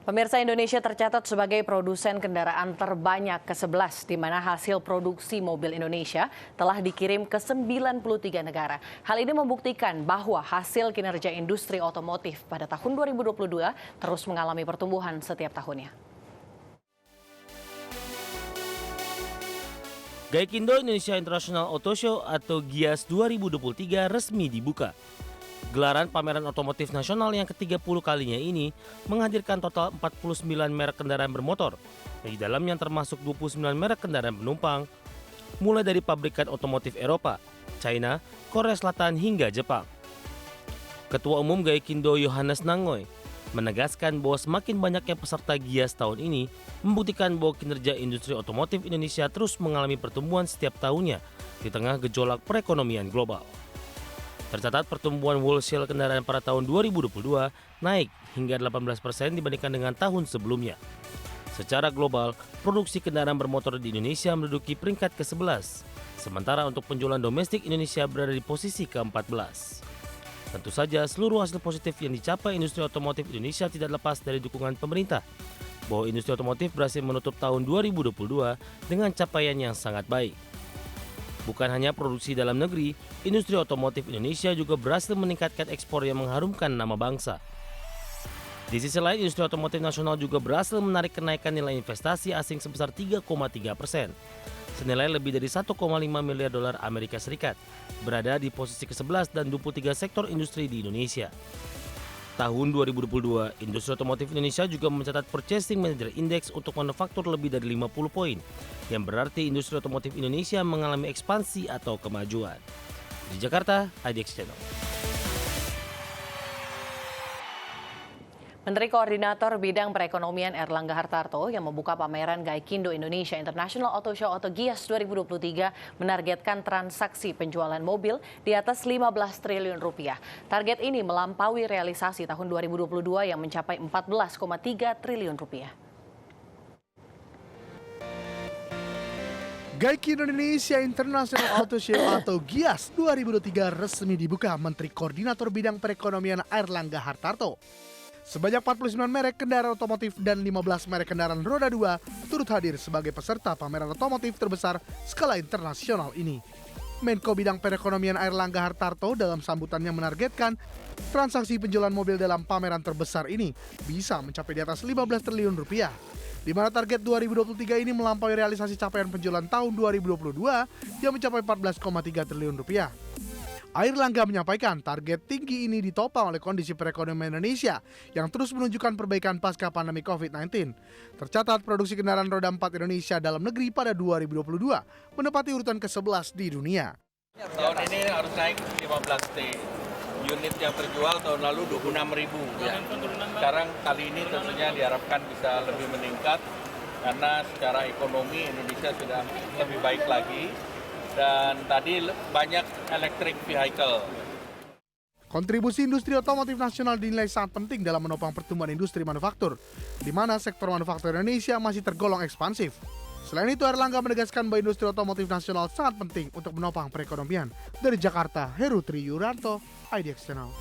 Pemirsa, Indonesia tercatat sebagai produsen kendaraan terbanyak ke-11, di mana hasil produksi mobil Indonesia telah dikirim ke 93 negara. Hal ini membuktikan bahwa hasil kinerja industri otomotif pada tahun 2022 terus mengalami pertumbuhan setiap tahunnya. Gaikindo Indonesia International Auto Show atau GIAS 2023 resmi dibuka. Gelaran pameran otomotif nasional yang ke-30 kalinya ini menghadirkan total 49 merek kendaraan bermotor. Di dalamnya termasuk 29 merek kendaraan penumpang, mulai dari pabrikan otomotif Eropa, China, Korea Selatan hingga Jepang. Ketua Umum Gaikindo Yohanes Nangoy menegaskan bahwa semakin banyaknya peserta GIAS tahun ini membuktikan bahwa kinerja industri otomotif Indonesia terus mengalami pertumbuhan setiap tahunnya di tengah gejolak perekonomian global. Tercatat pertumbuhan wholesale kendaraan pada tahun 2022 naik hingga 18% dibandingkan dengan tahun sebelumnya. Secara global, produksi kendaraan bermotor di Indonesia menduduki peringkat ke-11, sementara untuk penjualan domestik Indonesia berada di posisi ke-14. Tentu saja seluruh hasil positif yang dicapai industri otomotif Indonesia tidak lepas dari dukungan pemerintah, bahwa industri otomotif berhasil menutup tahun 2022 dengan capaian yang sangat baik. Bukan hanya produksi dalam negeri, industri otomotif Indonesia juga berhasil meningkatkan ekspor yang mengharumkan nama bangsa. Di sisi lain, industri otomotif nasional juga berhasil menarik kenaikan nilai investasi asing sebesar 3,3%, senilai lebih dari 1,5 miliar dolar Amerika Serikat, berada di posisi ke-11 dan 23 sektor industri di Indonesia. Tahun 2022, industri otomotif Indonesia juga mencatat Purchasing Manager Index untuk manufaktur lebih dari 50 poin, yang berarti industri otomotif Indonesia mengalami ekspansi atau kemajuan. Di Jakarta, IDX Channel. Menteri Koordinator Bidang Perekonomian Airlangga Hartarto yang membuka pameran Gaikindo Indonesia International Auto Show atau GIAS 2023 menargetkan transaksi penjualan mobil di atas 15 triliun rupiah. Target ini melampaui realisasi tahun 2022 yang mencapai 14,3 triliun rupiah. Gaikindo Indonesia International Auto Show atau GIAS 2023 resmi dibuka Menteri Koordinator Bidang Perekonomian Airlangga Hartarto. Sebanyak 49 merek kendaraan otomotif dan 15 merek kendaraan roda 2 turut hadir sebagai peserta pameran otomotif terbesar skala internasional ini. Menko Bidang Perekonomian Airlangga Hartarto dalam sambutannya menargetkan transaksi penjualan mobil dalam pameran terbesar ini bisa mencapai di atas 15 triliun rupiah. Di mana target 2023 ini melampaui realisasi capaian penjualan tahun 2022 yang mencapai 14,3 triliun rupiah. Airlangga menyampaikan target tinggi ini ditopang oleh kondisi perekonomian Indonesia yang terus menunjukkan perbaikan pasca pandemi COVID-19. Tercatat produksi kendaraan roda 4 Indonesia dalam negeri pada 2022 menempati urutan ke-11 di dunia. Tahun ini harus naik 15 T. Unit yang terjual tahun lalu 26.000. Ya. Sekarang kali ini tentunya diharapkan bisa lebih meningkat karena secara ekonomi Indonesia sudah lebih baik lagi. Dan tadi banyak electric vehicle. Kontribusi industri otomotif nasional dinilai sangat penting dalam menopang pertumbuhan industri manufaktur, di mana sektor manufaktur Indonesia masih tergolong ekspansif. Selain itu, Airlangga menegaskan bahwa industri otomotif nasional sangat penting untuk menopang perekonomian. Dari Jakarta, Heru Triyuranto, IDX Channel.